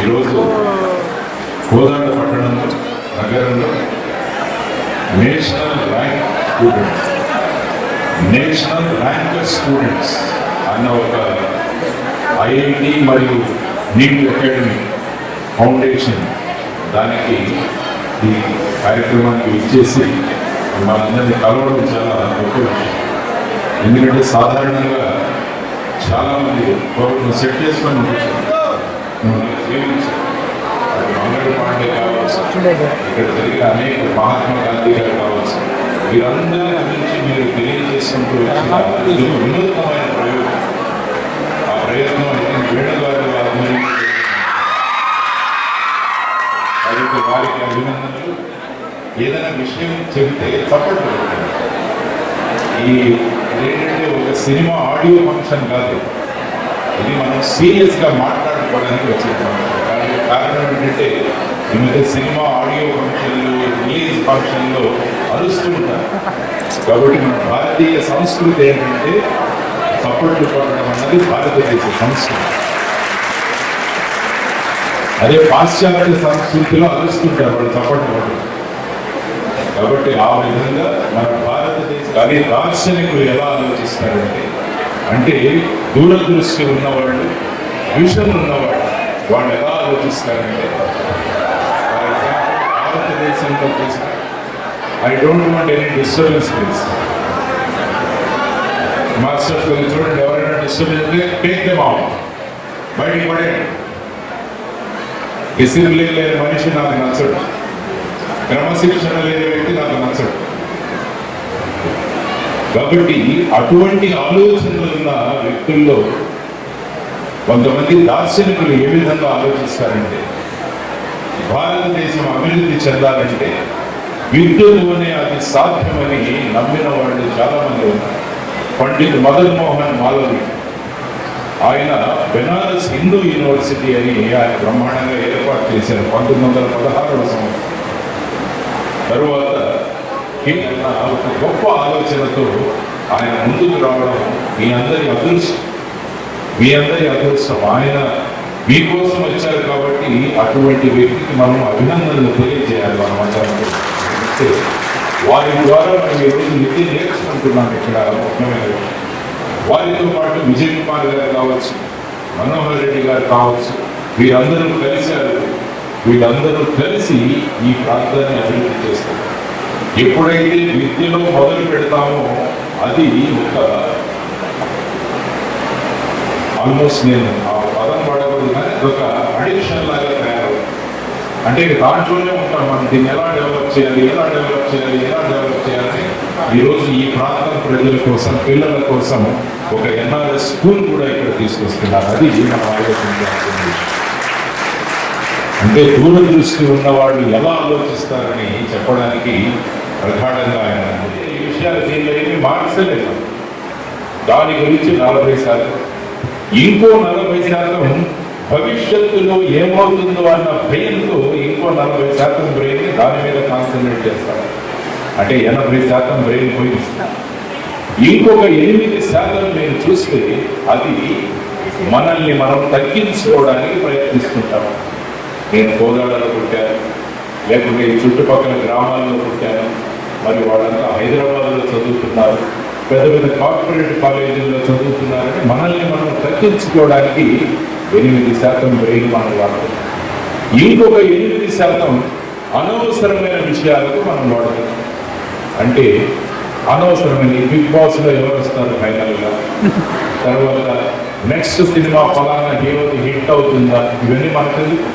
ఈరోజు కోదాడ పట్టణంలో నగరంలో నేషనల్ ర్యాంకర్ స్టూడెంట్స్ అన్న ఒక ఐఐటి మరియు నీట్ అకాడమీ ఫౌండేషన్ దానికి ఈ కార్యక్రమానికి ఇచ్చేసి మనందరినీ కలవడం చాలా గొప్ప విషయం. ఎందుకంటే సాధారణంగా చాలామంది సెట్ చేసుకొని మంగళ పాండే కావచ్చు, ఇక్కడ జరిగిన అనేక మహాత్మా గాంధీ గారు కావచ్చు, వీరందరి గురించి మీరు తెలియజేసుకుంటూ వచ్చిన ఇది ఒక వినూత్నమైన ప్రయోగం. ఆ ప్రయత్నం వేణుగారు వారికి అభినందనలు. ఏదైనా విషయం చెబితే చప్పట్లు ఈ ఏంటంటే ఒక సినిమా ఆడియో ఫంక్షన్ కాదు, ఇది మనం సీరియస్గా మాట్లాడుకోవడానికి వచ్చిన ఫంక్షన్. కారణం ఏంటంటే ఈ మధ్య సినిమా ఆడియో ఫంక్షన్లు రిలీజ్ ఫంక్షన్లో అరుస్తుంటారు. కాబట్టి మన భారతీయ సంస్కృతి ఏంటంటే చప్పట్లు కొట్టడం అన్నది భారతదేశ సంస్కృతి. అదే పాశ్చాత్య సంస్కృతిలో అరుస్తుంటారు వాళ్ళు చప్పట్లు కొట్టడం. కాబట్టి ఆ విధంగా మన భారతదేశ కానీ దార్శనికులు ఎలా ఆలోచిస్తారంటే అంటే దూరదృష్టి ఉన్నవాళ్ళు, విషన్ ఉన్నవాళ్ళు వాళ్ళు ఎలా ఆలోచిస్తారంటే భారతదేశంలో I don't want any disturbance please. Masters చూడండి, ఎవరైనా డిస్టర్బెన్స్ టేక్ దెమ్ అవుట్, బయటికి పడేయండి. డిసిప్లిన్ లేని మనిషి నాకు నచ్చడు, క్రమశిక్షణ లేని వ్యక్తి నాకు నచ్చడు. కాబట్టి అటువంటి ఆలోచనలు ఉన్న వ్యక్తుల్లో కొంతమంది దార్శనికులు ఏ విధంగా ఆలోచిస్తారంటే భారతదేశం అభివృద్ధి చెందాలంటే విద్యలోనే అది సాధ్యమని నమ్మిన వాళ్ళు చాలామంది ఉన్నారు. పండిత్ మదన్ మోహన్ మాలవీ ఆయన బెనారస్ హిందూ యూనివర్సిటీ అని ఆయన బ్రహ్మాండంగా ఏర్పాటు చేశారు 1916వ సంవత్సరం. తరువాత ఒక గొప్ప ఆలోచనతో ఆయన ముందుకు రావడం మీ అందరి అదృష్టం. ఆయన మీకోసం వచ్చారు కాబట్టి అటువంటి వ్యక్తికి మనం అభినందనలు తెలియజేయాలి. మనం అందరం వారి ద్వారా మనం ఈరోజు విద్య నేర్చుకుంటున్నాం. ఇక్కడ ముఖ్యమైన వారితో పాటు విజయ్ కుమార్ గారు కావచ్చు, మనోహర్ రెడ్డి గారు కావచ్చు, వీరందరూ కలిశారు. వీళ్ళందరూ కలిసి ఈ ప్రాంతాన్ని అభివృద్ధి చేస్తారు. ఎప్పుడైతే విద్యలో మొదలు పెడతామో అది ఒక ఆల్మోస్ట్ నేను ఆ పదం పడకూడదు కానీ ఒక అడిక్షన్ లాగా తయారవుతుంది. అంటే దాంట్లోనే ఉంటాం మనం, దీన్ని ఎలా డెవలప్ చేయాలి ఈరోజు ఈ ప్రాంతం ప్రజల కోసం, పిల్లల కోసం ఒక ఎన్ఆర్ఎస్ స్కూల్ కూడా ఇక్కడ తీసుకొస్తున్నారు. అది మనం ఆలోచించాల్సింది. అంటే దూరదృష్టి ఉన్నవాళ్ళు ఎలా ఆలోచిస్తారని చెప్పడానికి ప్రధానంగా ఆయన ఈ విషయాలు దీనిలో ఏమీ మార్చలేదు. దాని గురించి 40%, ఇంకో 40% భవిష్యత్తులో ఏమవుతుందో అన్న భయంతో ఇంకో 40% బ్రెయిన్ దాని మీద కాన్సన్ట్రేట్ చేస్తారు. అంటే 80% బ్రెయిన్ పోయింది. ఇంకొక 8% నేను చూస్తే అది మనల్ని మనం తగ్గించుకోవడానికి ప్రయత్నిస్తుంటాము. నేను కోదాడలో పుట్టాను, లేకుంటే ఈ చుట్టుపక్కల గ్రామాల్లో పుట్టాను, మరి వాళ్ళంతా హైదరాబాద్లో చదువుతున్నారు, పెద్ద పెద్ద కార్పొరేట్ కాలేజీల్లో చదువుతున్నారంటే మనల్ని మనం తగ్గించుకోవడానికి 8% బ్రెయిన్ మనం వాడుతున్నాం. ఇంకొక 8% అనవసరమైన విషయాలకు మనం వాడుతున్నాం. అంటే అనవసరమైన బిగ్ బాస్లో ఎవరు వస్తారు ఫైనల్గా, తర్వాత నెక్స్ట్ సినిమా ఫలానా హీరోది హిట్ అవుతుందా, ఇవన్నీ మనకు తెలియదు.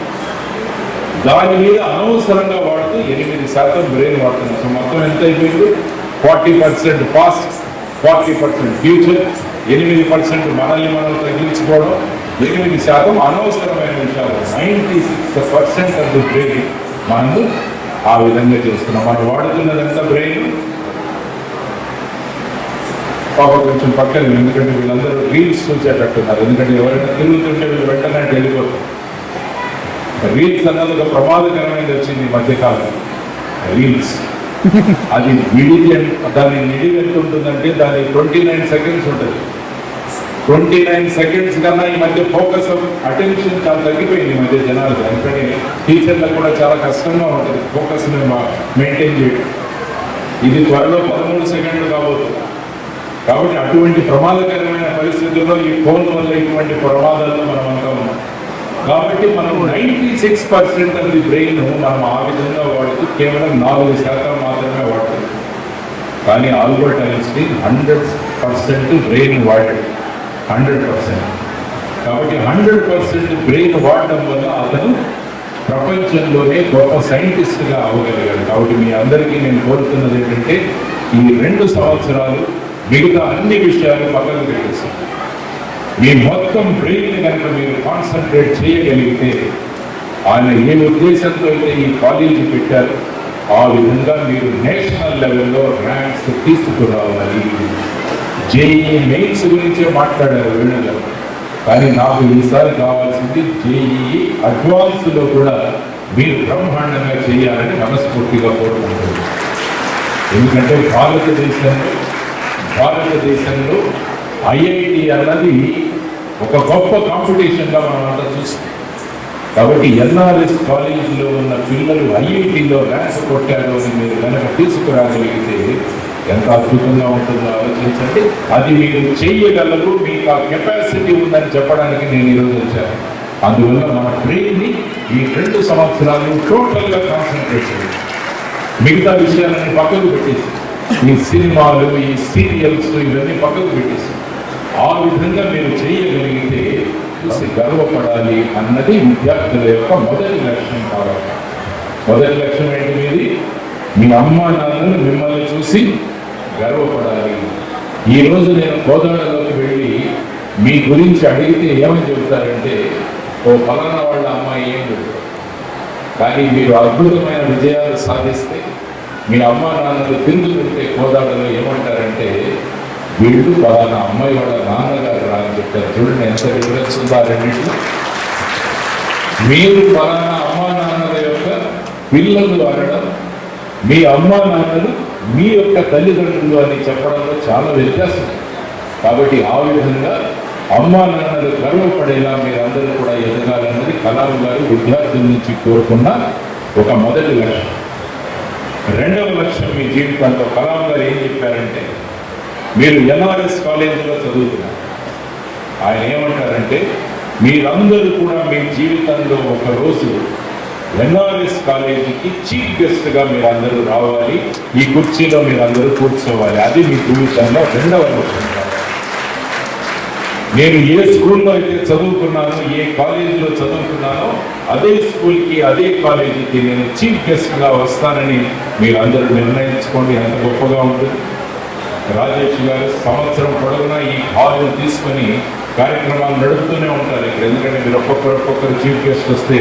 దాని మీద అనవసరంగా వాడుతూ 8% బ్రెయిన్ వాడుతున్నాం. సో మొత్తం ఎంత అయిపోయింది? 40% పాస్ట్, 40% ఫ్యూచర్, 8% మనల్ని మనం తగ్గించుకోవడం, 8% అనవసరమైన విషయాలు. 96% ఆఫ్ ది బ్రెయిన్ మనము ఆ విధంగా చేస్తున్నాం. మనం వాడుతున్నదంతా బ్రెయిన్ కొంచెం పక్కన, ఎందుకంటే వీళ్ళందరూ రీల్స్ చూసేటట్టున్నారు. ఎందుకంటే ఎవరైనా తిరుగుతుంటే వీళ్ళు వెంటనే వెళ్ళిపోతారు. రీల్స్ అన్నది ఒక ప్రమాదకరమైనది వచ్చింది ఈ మధ్యకాలం. రీల్స్ అది దాని నిడివి ఎంత ఉంటుందంటే దాని 29 సెకండ్స్ ఉంటుంది. 29 సెకండ్స్ కన్నా ఈ మధ్య ఫోకస్ అటెన్షన్ చాలా తగ్గిపోయింది ఈ మధ్య జనాలు. అందుకని టీచర్లకు కూడా చాలా కష్టంగా ఉంటుంది ఫోకస్ మెయింటైన్ చేయడం. ఇది త్వరలో 13 సెకండ్లు కాబోతుంది. కాబట్టి అటువంటి ప్రమాదకరమైన పరిస్థితుల్లో ఈ ఫోన్ వల్ల ఇటువంటి ప్రమాదాల్లో మనం అంతా ఉన్నాం. కాబట్టి మనం 96% ఆఫ్ ది బ్రెయిన్ మనం ఆ విధంగా వాడుతూ కేవలం 4% మాత్రమే వాడుతుంది. కానీ ఆల్బర్ట్ ఐన్స్టీన్ 100% బ్రెయిన్ వాడాడు. 100%. కాబట్టి 100% బ్రెయిన్ వాడడం వల్ల అతను ప్రపంచంలోనే గొప్ప సైంటిస్ట్గా అవ్వగలిగాడు. కాబట్టి మీ అందరికీ నేను కోరుతున్నది ఏంటంటే ఈ 2 సంవత్సరాలు మిగతా అన్ని విషయాలు పక్కన పెట్టేస్తాం. మీ మొత్తం బ్రెయిన్ కనుక మీరు కాన్సన్ట్రేట్ చేయగలిగితే ఆయన ఏ ఉద్దేశంతో అయితే ఈ కాలేజీ పెట్టారు ఆ విధంగా మీరు నేషనల్ లెవెల్లో ర్యాంక్స్ తీసుకురావాలి. జేఈఈ మెయిన్స్ గురించే మాట్లాడారు వీళ్ళలో, కానీ నాకు ఈసారి కావాల్సింది జేఈఈ అడ్వాన్స్లో కూడా మీరు బ్రహ్మాండంగా చేయాలని మనస్ఫూర్తిగా కోరుకుంటున్నాను. ఎందుకంటే భారతదేశంలో ఐఐటి అన్నది ఒక గొప్ప కాంపిటీషన్గా మనం అంతా చూస్తాం. కాబట్టి ఎన్ఆర్ఎస్ కాలేజీలో ఉన్న పిల్లలు ఐఐటిలో ర్యాంక్స్ కొట్టారు అని మీరు కనుక తీసుకురాగలిగితే ఎంత అద్భుతంగా ఉంటుందో ఆలోచించండి. అది మీరు చేయగలరు, మీకు ఆ కెపాసిటీ ఉందని చెప్పడానికి నేను ఈరోజు వచ్చాను. అందువల్ల మన బ్రెయిన్ని ఈ 2 సంవత్సరాలు టోటల్గా కాన్సన్ట్రేట్ చేయాలి. మిగతా విషయాలన్నీ పక్కకు పెట్టేసి ఈ సినిమాలు ఈ సీరియల్స్ ఇవన్నీ పక్కకు పెట్టేసి ఆ విధంగా మీరు చేయగలిగితే చూసి గర్వపడాలి అన్నది విద్యార్థుల యొక్క మొదటి లక్ష్యం కావాలి. మొదటి లక్ష్యం ఏంటి మీది? మీ అమ్మా నాన్నలు మిమ్మల్ని చూసి గర్వపడాలి. ఈరోజు నేను కోదాడలోకి వెళ్ళి మీ గురించి అడిగితే ఏమని చెబుతారంటే ఓ ఫలానా వాళ్ళ అమ్మాయి ఏం చెబుతారు. కానీ మీరు అద్భుతమైన విజయాలు సాధిస్తే మీ అమ్మా నాన్నలు తిరుగుతుంటే కోదాడలో ఏమంటారంటే వీళ్ళు ఫలానా అమ్మాయి వాళ్ళ నాన్నగారు రా అని చెప్తారు. చూడండి ఎంత డిఫరెన్స్ ఉందో ఆ రెండింటిలో. మీరు ఫలానా అమ్మా నాన్నల యొక్క పిల్లలు అనడం, మీ అమ్మా నాన్నలు మీ యొక్క తల్లిదండ్రులు అని చెప్పడంలో చాలా వ్యత్యాసం. కాబట్టి ఆ విధంగా అమ్మా నాన్నలు గర్వపడేలా మీరందరూ కూడా ఎదగాలన్నది కలాం గారు విద్యార్థుల నుంచి కోరుకున్న ఒక మొదటి లక్ష్యం. రెండవ లక్ష్యం మీ జీవితంలో కలాం గారు ఏం చెప్పారంటే మీరు ఎన్ఆర్ఎస్ కాలేజీలో చదువుతున్నారు. ఆయన ఏమంటారంటే మీరందరూ కూడా మీ జీవితంలో ఒక రోజు ఎన్ఆర్ఎస్ కాలేజీకి చీఫ్ గెస్ట్గా మీరు అందరూ రావాలి, ఈ కుర్చీలో మీరు అందరూ కూర్చోవాలి. అది మీ జీవితంలో రెండవ లక్ష్యం. నేను ఏ స్కూల్లో అయితే చదువుకున్నానో, ఏ కాలేజీలో చదువుకున్నానో అదే స్కూల్కి అదే కాలేజీకి నేను చీఫ్ గెస్ట్గా వస్తానని మీరు అందరూ నిర్ణయించుకోండి. ఎంత గొప్పగా ఉంటుంది. రాజేష్ గారు సంవత్సరం పొడవునా ఈ హాల్ని తీసుకొని కార్యక్రమాలు నడుపుతూనే ఉంటారు ఇక్కడ. ఎందుకంటే మీరు ఒక్కొక్కరు చీఫ్ గెస్ట్ వస్తే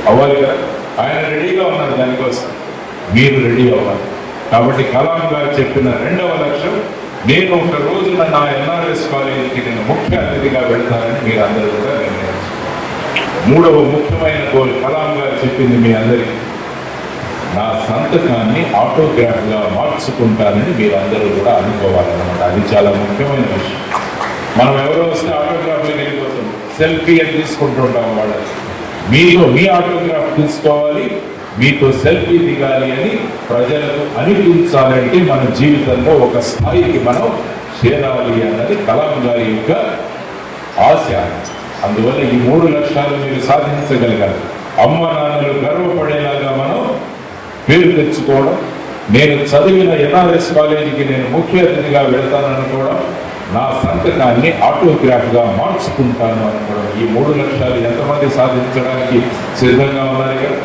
అవ్వాలి కదా. ఆయన రెడీగా ఉన్నారు దానికోసం, మీరు రెడీ అవ్వాలి. కాబట్టి కలాం గారు చెప్పిన రెండవ లక్ష్యం నేను ఒక రోజున నా ఎన్ఆర్ఎస్ కాలేజీకి నేను ముఖ్య అతిథిగా వెళ్తానని మీరు అందరూ కూడా నిర్ణయించారు. మూడవ ముఖ్యమైన గోల్ కలాం గారు చెప్పింది మీ అందరికీ, నా సంతకాన్ని ఆటోగ్రాఫ్గా మార్చుకుంటానని మీరందరూ కూడా అనుకోవాలన్నమాట. అది చాలా ముఖ్యమైన విషయం. మనం ఎవరో వస్తే ఆటోగ్రాఫ్లో వెళ్ళిపోతాం, సెల్ఫీ అని తీసుకుంటుంటాం. వాళ్ళకి మీతో మీ ఆటోగ్రాఫ్ తీసుకోవాలి, మీతో సెల్ఫీ దిగాలి అని ప్రజలకు అనిపించాలంటే మన జీవితంలో ఒక స్థాయికి మనం చేరాలి అన్నది కలాం గారి యొక్క ఆశ. అందువల్ల ఈ 3 లక్ష్యాలు మీరు సాధించగలిగారు. అమ్మ నాన్నలు గర్వపడేలాగా మనం పేరు తెచ్చుకోవడం, నేను చదివిన ఎన్ఆర్ఎస్ కాలేజీకి నేను ముఖ్య అతిథిగా వెళ్తాననుకోవడం, నా సంతకాన్ని ఆటోగ్రాఫ్గా మార్చుకుంటాను అనుకోవడం. ఈ 3 లక్ష్యాలు ఎంతమంది సాధించడానికి సిద్ధంగా ఉన్నారు కదా?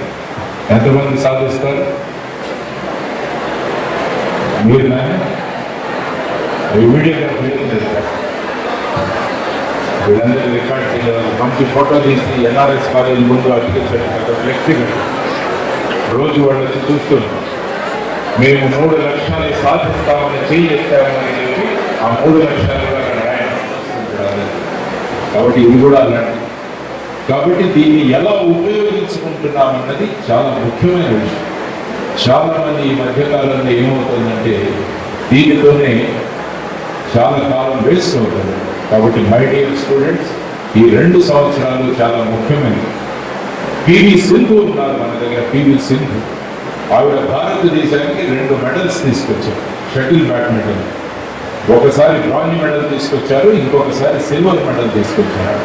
ఎంతమంది సాధిస్తారు? మీరు వీడియోగ్రాఫ్ వీళ్ళందరూ రికార్డ్ చేయాలి. మంచి ఫోటో తీసి ఎన్ఆర్ఎస్ కాలేజీ ముందు అతికించండి. ఫ్లెక్సీ రోజు వాళ్ళకి చూస్తున్నాం. మేము 3 లక్షలు సాధిస్తామని చేస్తామని చెప్పి ఆ 3 లక్షలు కాబట్టి ఇది కూడా అలాంటి. కాబట్టి దీన్ని ఎలా ఉపయోగించుకుంటున్నామన్నది చాలా ముఖ్యమైన విషయం. చాలామంది ఈ మధ్యకాలంలో ఏమవుతుందంటే దీనితోనే చాలా కాలం వేస్ట్ అవుతుంది. కాబట్టి మై డియర్ స్టూడెంట్స్, ఈ 2 సంవత్సరాలు చాలా ముఖ్యమైనవి. పివి సింధు ఉన్నారు మన దగ్గర. పివి సింధు ఆవిడ భారతదేశానికి 2 మెడల్స్ తీసుకొచ్చారు షటిల్ బ్యాడ్మింటన్. ఒకసారి బ్రాంజ్ మెడల్ తీసుకొచ్చారు, ఇంకొకసారి సిల్వర్ మెడల్ తీసుకొచ్చారు.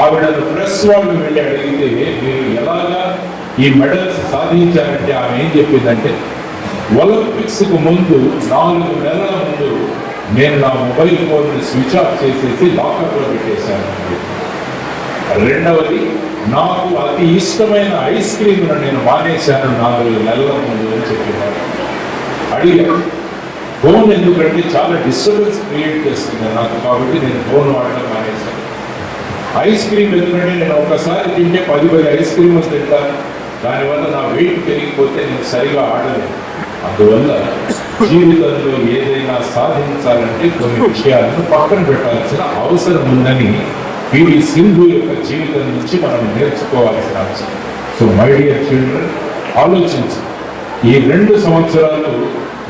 ఆవిడను ప్రెస్ వాళ్ళు వెళ్ళి అడిగితే మీరు ఎలాగా ఈ మెడల్స్ సాధించారంటే ఆమె ఏం చెప్పిందంటే, ఒలింపిక్స్కు ముందు 4 నెలల ముందు నేను నా మొబైల్ ఫోన్ని స్విచ్ ఆఫ్ చేసేసి లాకర్లో పెట్టేశాను. రెండవది, నాకు అతి ఇష్టమైన ఐస్ క్రీమ్ను నేను మానేశాను 4 నెలల ముందు అని చెప్పినారు. అడిగాను ఫోన్ ఎందుకంటే చాలా డిస్టర్బెన్స్ క్రియేట్ చేస్తుంది నాకు, కాబట్టి నేను ఫోన్ వాడడం మానేశాను. ఐస్ క్రీమ్ ఎందుకంటే నేను ఒకసారి తింటే 10 ఐస్ క్రీమ్ తింటాను, దానివల్ల నా వెయిట్ పెరిగిపోతే నేను సరిగా ఆడలేను. అందువల్ల జీవితంలో ఏదైనా సాధించాలంటే కొన్ని విషయాలను పక్కన పెట్టాల్సిన అవసరం ఉందని పివి సింధు యొక్క జీవితం నుంచి మనం నేర్చుకోవాల్సిన అవసరం. సో మై డియర్ చిల్డ్రన్, ఆలోచించి ఈ 2 సంవత్సరాలు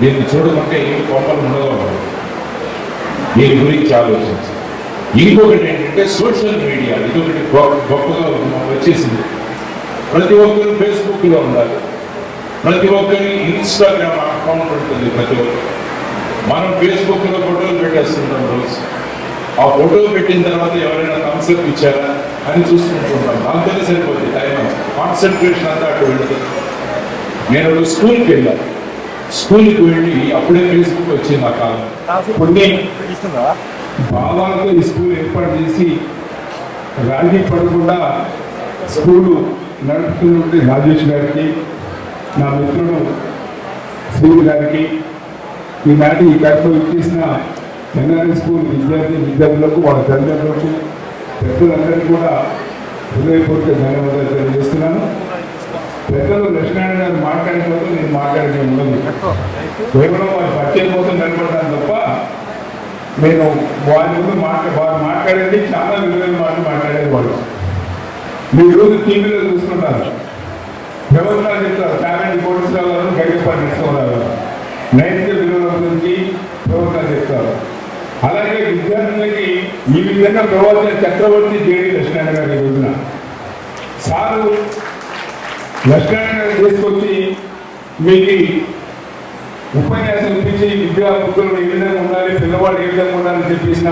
దీన్ని చూడకుంటే ఏ కొమ్మలు ఉండగలరు. దీని గురించి ఆలోచించి ఇంకొకటి ఏంటంటే సోషల్ మీడియా ఇదొకటి గొప్పగా వచ్చేసింది. ప్రతి ఒక్కరు ఫేస్బుక్లో ఉండాలి, ప్రతి ఒక్కరి ఇన్స్టాగ్రామ్ అకౌంట్ ఉంటుంది. ప్రతి ఒక్కరు మనం ఫేస్బుక్లో ఫోటోలు పెట్టేస్తుంటాం రోజు. ఆ ఫోటో పెట్టిన తర్వాత ఎవరైనా థమ్స్అప్ ఇచ్చారా అని చూసుకుంటుంటాం. దాంతోనే సరిపోతుంది, టైం కాన్సన్ట్రేషన్ అంతా అటు వెళ్తుంది. నేను స్కూల్కి వెళ్ళాను, స్కూల్కి వెళ్ళి అప్పుడే ఫేస్బుక్ వచ్చింది ఆ కాలం. కొన్ని భావాలతో ఈ స్కూల్ ఏర్పాటు చేసి రాజీ పడకుండా స్కూలు నడుపుతున్నటువంటి రాజేష్ గారికి, నా మిత్రుడు శ్రీని గారికి, ఈనాటి ఈ కార్యక్రమం ఇచ్చేసిన ఎన్ఆర్ఐ స్కూల్ విద్యార్థులకు, వాళ్ళ తల్లిదండ్రులకు, పెద్దలందరికీ కూడా హృదయపూర్వక ధన్యవాదాలు తెలియజేస్తున్నాను. పెద్దలు లక్ష్మీనారాయణ గారు మాట్లాడిన కోసం నేను మాట్లాడే ఉండదు, కేవలం వారి పరిచయం కోసం నిలబడ్డాను తప్ప నేను వారి ముందు వారు మాట్లాడేది చాలా విలువైన మాటలు మాట్లాడేది. వాళ్ళు మీరు రోజు టీవీలో చూసుకుంటారు, వ్యవస్థలు చెప్తారు, టాలెంట్ కోర్సులను గైడపాటు తీసుకోవాలి, నైతిక విలువల గురించి ప్రవర్తన చేస్తారు. అలాగే విద్యార్థులకి ఈ విధంగా ప్రవర్తన చక్రవర్తి జేడి లక్ష్మీనారాయణ గారు ఈ రోజున సారు లక్ష్మీనారాయణ గారు తీసుకొచ్చి మీకు ఉపన్యాసం ఇప్పించి విద్యా బుద్ధులు ఏ విధంగా ఉండాలి, పిల్లవాడు ఏ విధంగా ఉండాలని చెప్పేసిన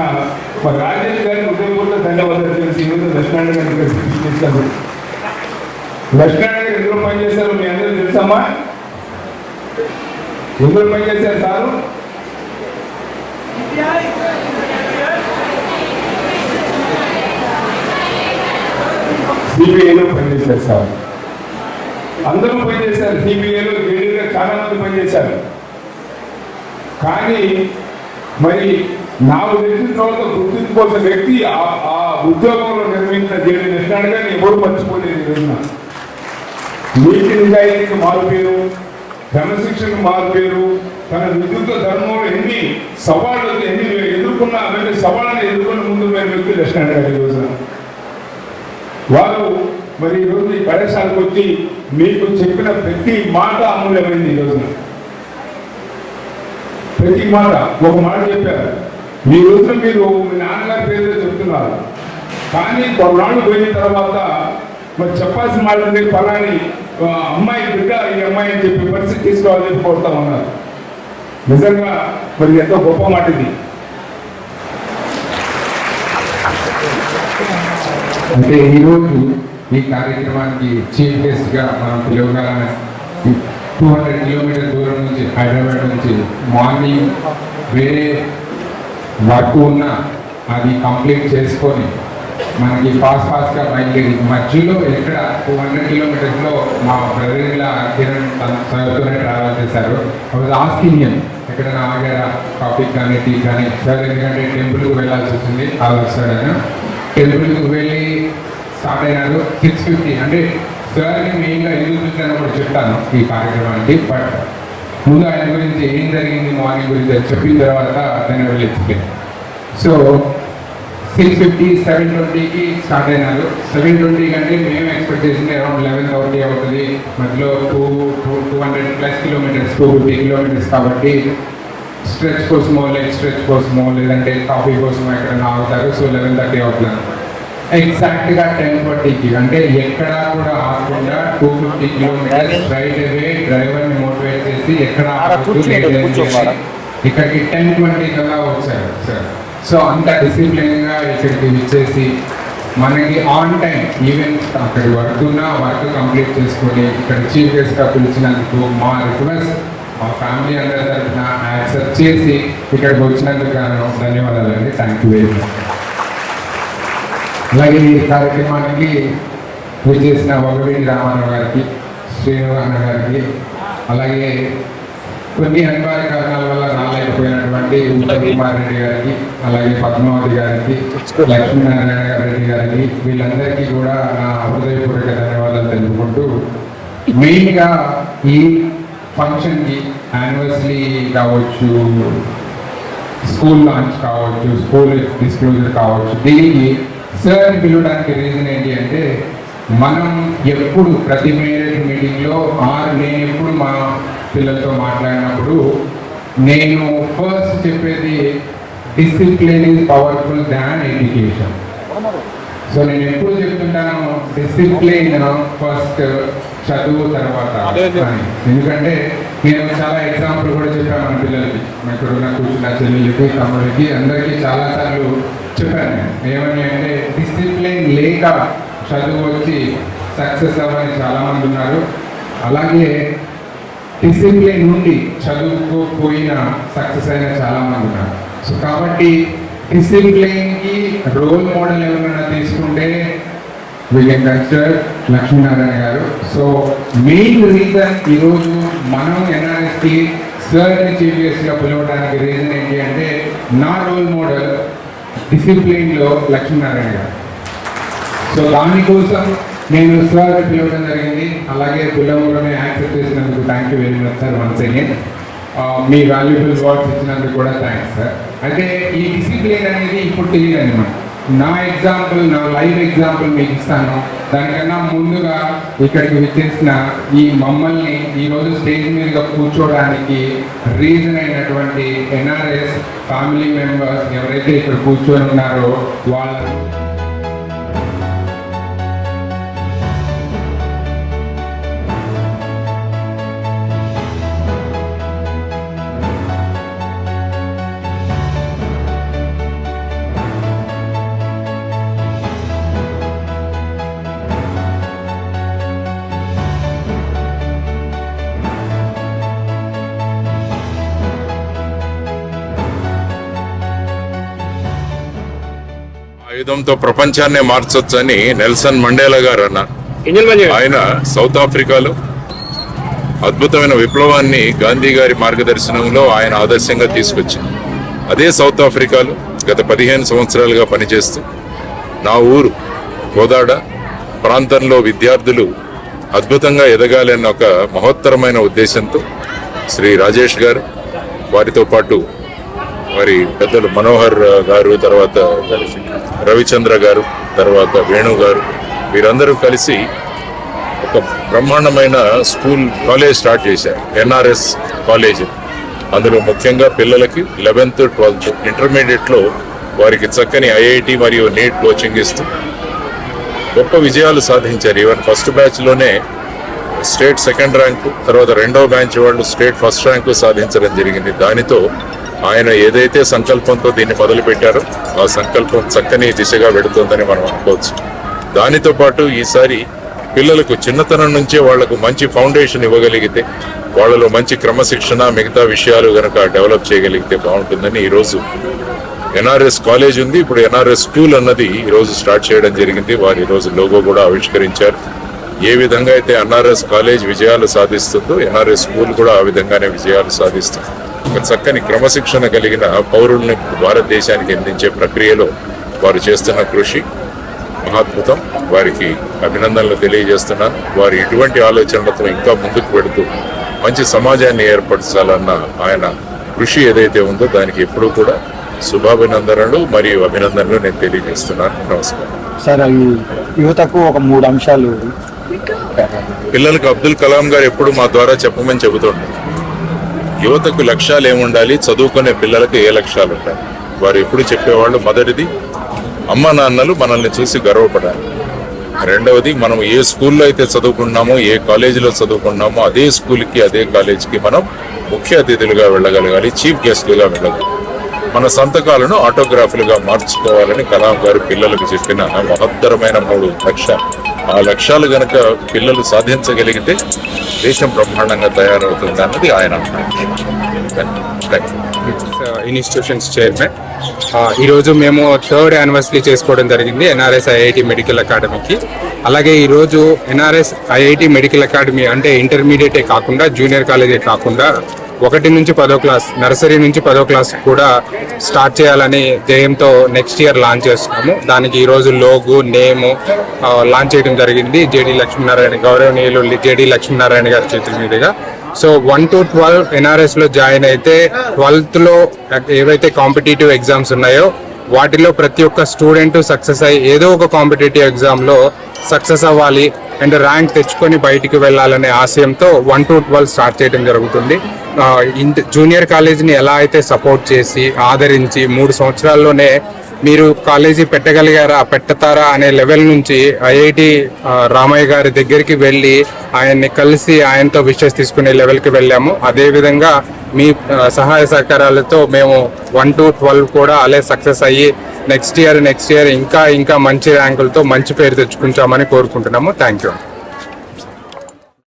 మరి రాజేష్ గారికి ఉదయపూర్వక ధన్యవాదాలు తెలిసి ఈరోజు లక్ష్మీనారాయణ గారికి తీసుకొచ్చారు. లక్ష్మీనారాయణ గారు ఎందులో పనిచేశారు మీ అందరూ తెలుసమ్మా? ఎందులో పనిచేశారు సారు? సిబిఐలో పనిచేశారు సార్. అందరూ పనిచేశారు, సిబిఐలో జేడీలో చాలా మంది పనిచేశారు. కానీ మరి నాకు తెలిసిన తర్వాత గుర్తించుకోవాల్సిన వ్యక్తి ఆ ఉద్యోగంలో నిర్వహించిన జేడీ లక్ష్మణ్ గారిని ఎవరు మర్చిపోలేదు. రోజున నీతి నిజాయితీకి మారుపేరు, క్రమశిక్షణకు మారుపేరు, తన విద్యుత్ ధర్మంలో ఎన్ని సవాళ్ళు ఎన్ని ఎదుర్కొన్నా అవన్నీ సవాళ్ళని ఎదుర్కొని ముందు వ్యక్తి లక్ష్మణ్ గారి రోజున వారు మరి ఈరోజు ఈ కళాశాలకు వచ్చి మీకు చెప్పిన ప్రతి మాట అమూల్యమైంది. ఈ రోజున ప్రతి మాట ఒక మాట చెప్పారు. ఈ రోజున మీరు మీ నాన్నగారి పేరుతో చెప్తున్నారు, కానీ కొన్నాళ్ళు పోయిన తర్వాత మరి చెప్పాల్సిన మాట ఫలాని అమ్మాయి బిడ్డ ఈ అమ్మాయి అని చెప్పి పరిస్థితి తీసుకోవాలని చెప్పి కోరుతా ఉన్నారు. నిజంగా మరి ఎంతో గొప్ప మాట ఇది. అంటే ఈరోజు ఈ కార్యక్రమానికి చీఫ్ గెస్ట్ గా మనం పిలవగానే 200 కిలోమీటర్ దూరం నుంచి హైదరాబాద్ నుంచి మార్నింగ్ వేరే వర్క్ ఉన్నా అది కంప్లీట్ చేసుకొని మనకి ఫాస్ట్గా బయలుదేరి మధ్యలో ఎక్కడ 200 కిలోమీటర్స్లో మా బ్రదర్ కిరణ్ సార్తోనే ట్రావెల్ చేశారు. ఆస్కింగ్ ఎక్కడ ఆగారా కాఫీ కానీ టీ కానీ సార్, ఎందుకంటే టెంపుల్కి వెళ్ళాల్సి వచ్చింది ఆలోచిస్తాడని టెంపుల్కి వెళ్ళి స్టార్ట్ అయినారు. 6:50 అంటే సార్ని మెయిన్గా ఎందుకు చూసానో కూడా చెప్తాను ఈ కార్యక్రమానికి. బట్ ముందు ఆయన గురించి ఏం జరిగింది మార్నింగ్ గురించి చెప్పిన తర్వాత నేను వెళ్ళి ఎక్స్ప్లెయిన్. సో 6:50 7:20కి స్టార్ట్ అయినారు. 7:20 కంటే మేము ఎక్స్పెక్ట్ చేసింది అరౌండ్ 11:30 అవుతుంది. మధ్యలో 200+ కిలోమీటర్స్ 250 కిలోమీటర్స్ కాబట్టి స్ట్రెచ్ కోసమో లెగ్ స్ట్రెచ్ కోసమో లేదంటే కాఫీ కోసమో ఎక్కడైనా ఆగుతారు. సో 11:30 అవుతున్నాను ఎగ్జాక్ట్గా 10:20కి అంటే ఎక్కడా కూడా ఆగకుండా 250 కిలోమీటర్స్ స్ట్రైట్ అవే డ్రైవర్ని మోటివేట్ చేసి ఎక్కడ ఇక్కడికి 10:20 కల్లా వచ్చారు సార్. సో అంత డిసిప్లిన్గా ఇక్కడికి ఇచ్చేసి మనకి ఆన్ టైం ఈవెన్ అక్కడ వర్క్ ఉన్నా వర్క్ కంప్లీట్ చేసుకొని ఇక్కడ చీఫ్ గెస్ట్గా పిలిచినందుకు మా రిక్వెస్ట్ మా ఫ్యామిలీ అందరి తరఫున యాక్సెప్ట్ చేసి ఇక్కడికి వచ్చినందుకు గాను ధన్యవాదాలండి. Thank you very much. అలాగే ఈ కార్యక్రమానికి విచ్చేసిన వగవీటి రామారావు గారికి, శ్రీనివాస గారికి, అలాగే కొన్ని అనివార్య కారణాల వల్ల రాలేకపోయినటువంటి ఉత్తమ్ కుమార్ రెడ్డి గారికి, అలాగే పద్మావతి గారికి, లక్ష్మీనారాయణ రెడ్డి గారికి, వీళ్ళందరికీ కూడా నా హృదయపూర్వక ధన్యవాదాలు తెలుపుకుంటూ మెయిన్గా ఈ ఫంక్షన్కి యానివర్సరీ కావచ్చు, స్కూల్ లాంచ్ కావచ్చు, స్కూల్ డిస్క్లోజర్ కావచ్చు, దీనికి సార్ పిలవడానికి రీజన్ ఏంటి అంటే మనం ఎప్పుడు ప్రతి మేనేజ్ మీటింగ్లో నేను ఎప్పుడు మా పిల్లలతో మాట్లాడినప్పుడు నేను ఫస్ట్ చెప్పేది discipline is powerful than education. So నేను ఎప్పుడు చెప్తుంటాను డిసిప్లిన్ ఫస్ట్, చదువు తర్వాత. ఎందుకంటే నేను చాలా ఎగ్జాంపుల్ కూడా చెప్పాను మన పిల్లలకి, ఇక్కడ ఉన్న కూర్చున్న చెల్లెలకి, తమ్ముడికి, అందరికీ చాలాసార్లు చెప్పాను. ఏమని అంటే డిసిప్లిన్ లేక చదువు వచ్చి సక్సెస్ అవ్వని చాలామంది ఉన్నారు, అలాగే డిసిప్లిన్ నుండి చదువుకోపోయిన సక్సెస్ అయిన చాలామంది ఉన్నారు. సో కాబట్టి డిసిప్లిన్కి రోల్ మోడల్ ఏమైనా తీసుకుంటే we can consider లక్ష్మీనారాయణ గారు. సో మెయిన్ రీజన్ ఈరోజు మనం ఎన్ఆర్ఎస్కి సార్ని చీఫ్ గెస్ట్గా పిలవడానికి రీజన్ ఏంటి అంటే నా రోల్ మోడల్ డిసిప్లిన్లో లక్ష్మీనారాయణ గారు. సో దానికోసం నేను సార్ పిలవడం జరిగింది. అలాగే పిల్లవగానే యాక్సెప్ట్ చేసినందుకు thank you very much sir. Once again me valuable words ఇచ్చినందుకు కూడా థ్యాంక్స్ సార్. అయితే ఈ డిసిప్లిన్ అనేది ఇప్పుడు తెలియదు అనమాట. నా ఎగ్జాంపుల్, నా లైవ్ ఎగ్జాంపుల్ మీకు ఇస్తాను. దానికన్నా ముందుగా ఇక్కడికి విచ్చేసిన ఈ మమ్మల్ని ఈరోజు స్టేజ్ మీదుగా కూర్చోవడానికి రీజన్ అయినటువంటి ఎన్ఆర్ఎస్ ఫ్యామిలీ మెంబర్స్ ఎవరైతే ఇక్కడ కూర్చొని ఉన్నారో వాళ్ళ ఆయుధంతో ప్రపంచాన్నే మార్చొచ్చని నెల్సన్ మండేలా గారు అన్నారు. ఆయన సౌత్ ఆఫ్రికాలో అద్భుతమైన విప్లవాన్ని గాంధీ గారి మార్గదర్శనంలో ఆయన ఆదర్శంగా తీసుకొచ్చింది. అదే సౌత్ ఆఫ్రికాలో గత 15 సంవత్సరాలుగా పనిచేస్తూ నా ఊరు కోదాడ ప్రాంతంలో విద్యార్థులు అద్భుతంగా ఎదగాలి అన్న ఒక మహోత్తరమైన ఉద్దేశంతో శ్రీ రాజేష్ గారు, వారితో పాటు వారి పెద్దలు మనోహర్ గారు, తర్వాత రవిచంద్ర గారు, తర్వాత వేణు గారు, వీరందరూ కలిసి ఒక బ్రహ్మాండమైన కాలేజ్ స్టార్ట్ చేశారు, ఎన్ఆర్ఎస్ కాలేజ్. అందులో ముఖ్యంగా పిల్లలకి 11th, 12th, ఇంటర్మీడియట్లో వారికి చక్కని ఐఐటి మరియు నీట్ కోచింగ్ ఇస్తూ గొప్ప విజయాలు సాధించారు. ఈవెన్ ఫస్ట్ బ్యాచ్లోనే స్టేట్ 2nd ర్యాంకు, తర్వాత రెండవ బ్యాచ్ వాళ్ళు స్టేట్ 1st ర్యాంకు సాధించడం జరిగింది. దానితో ఆయన ఏదైతే సంకల్పంతో దీన్ని మొదలుపెట్టారో ఆ సంకల్పం చక్కని దిశగా వెళుతుందని మనం అనుకోవచ్చు. దానితో పాటు ఈసారి పిల్లలకు చిన్నతనం నుంచే వాళ్లకు మంచి ఫౌండేషన్ ఇవ్వగలిగితే, వాళ్ళలో మంచి క్రమశిక్షణ, మిగతా విషయాలు కనుక డెవలప్ చేయగలిగితే బాగుంటుందని ఈరోజు ఎన్ఆర్ఎస్ కాలేజ్ ఉంది. ఇప్పుడు ఎన్ఆర్ఎస్ స్కూల్ అన్నది ఈరోజు స్టార్ట్ చేయడం జరిగింది. వారు ఈరోజు లోగో కూడా ఆవిష్కరించారు. ఏ విధంగా అయితే ఎన్ఆర్ఎస్ కాలేజ్ విజయాలు సాధిస్తుందో ఎన్ఆర్ఎస్ స్కూల్ కూడా ఆ విధంగానే విజయాలు సాధిస్తుంది. ఒక చక్కని క్రమశిక్షణ కలిగిన పౌరుల్ని భారతదేశానికి అందించే ప్రక్రియలో వారు చేస్తున్న కృషి మహాద్భుతం. వారికి అభినందనలు తెలియజేస్తున్నాను. వారు ఇటువంటి ఆలోచనలతో ఇంకా ముందుకు వెళుతూ మంచి సమాజాన్ని ఏర్పరచాలన్న ఆయన కృషి ఏదైతే ఉందో దానికి ఎప్పుడూ కూడా శుభాభినందనలు మరియు అభినందనలు నేను తెలియజేస్తున్నాను. నమస్కారం సార్. యువతకు ఒక 3 అంశాలు పిల్లలకు అబ్దుల్ కలాం గారు ఎప్పుడు మా ద్వారా చెప్పమని చెబుతుంటారు. యువతకు లక్ష్యాలు ఏముండాలి, చదువుకునే పిల్లలకు ఏ లక్ష్యాలు ఉండాలి. వారు ఎప్పుడు చెప్పేవాళ్ళు, మొదటిది అమ్మ నాన్నలు మనల్ని చూసి గర్వపడాలి. రెండవది, మనం ఏ స్కూల్లో అయితే చదువుకున్నామో, ఏ కాలేజీలో చదువుకున్నామో అదే స్కూల్కి అదే కాలేజీకి మనం ముఖ్య అతిథులుగా వెళ్ళగలగాలి, చీఫ్ గెస్ట్లుగా వెళ్ళగలగాలి. మన సంతకాలను ఆటోగ్రాఫ్లుగా మార్చుకోవాలని కలాం గారు పిల్లలకు చెప్పిన మహత్తరమైన 3 లక్ష్యాలు. ఆ లక్ష్యాలు గనక పిల్లలు సాధించగలిగితే దేశం బ్రహ్మాండంగా తయారవుతుంది అన్నది ఆయన ఇన్స్టిట్యూషన్స్ చైర్మన్. ఈరోజు మేము 3rd యానివర్సరీ చేసుకోవడం జరిగింది ఎన్ఆర్ఎస్ ఐఐటి మెడికల్ అకాడమీకి. అలాగే ఈరోజు ఎన్ఆర్ఎస్ ఐఐటి మెడికల్ అకాడమీ అంటే ఇంటర్మీడియటే కాకుండా జూనియర్ కాలేజే కాకుండా 1 నుంచి 10వ క్లాస్, నర్సరీ నుంచి 10వ క్లాస్ కూడా స్టార్ట్ చేయాలని ధ్యేయంతో నెక్స్ట్ ఇయర్ లాంచ్ చేస్తున్నాము. దానికి ఈరోజు లోగో, నేము లాంచ్ చేయడం జరిగింది జేడి లక్ష్మీనారాయణ, గౌరవనీయులు జేడి లక్ష్మీనారాయణ గారి చేతుల మీదుగా. సో 1 to 12 ఎన్ఆర్ఎస్ లో జాయిన్ అయితే 12th లో ఏవైతే కాంపిటేటివ్ ఎగ్జామ్స్ ఉన్నాయో వాటిలో ప్రతి ఒక్క స్టూడెంట్ సక్సెస్ అయ్యి ఏదో ఒక కాంపిటేటివ్ ఎగ్జామ్ లో సక్సెస్ అవ్వాలి అండ్ ర్యాంక్ తెచ్చుకొని బయటికి వెళ్ళాలనే ఆశయంతో 1 to 12 స్టార్ట్ చేయడం జరుగుతుంది. జూనియర్ కాలేజీని ఎలా అయితే సపోర్ట్ చేసి ఆదరించి 3 సంవత్సరాల్లోనే మీరు కాలేజీ పెడతారా అనే లెవెల్ నుంచి ఐఐటి రామయ్య గారి దగ్గరికి వెళ్ళి ఆయన్ని కలిసి ఆయనతో విషెస్ తీసుకునే లెవెల్కి వెళ్ళాము. అదేవిధంగా మీ సహాయ సహకారాలతో మేము 1 to 12 కూడా అలా సక్సెస్ అయ్యి నెక్స్ట్ ఇయర్ ఇంకా మంచి ర్యాంకులతో మంచి పేరు తెచ్చుకుంటామని కోరుకుంటున్నాము. Thank you.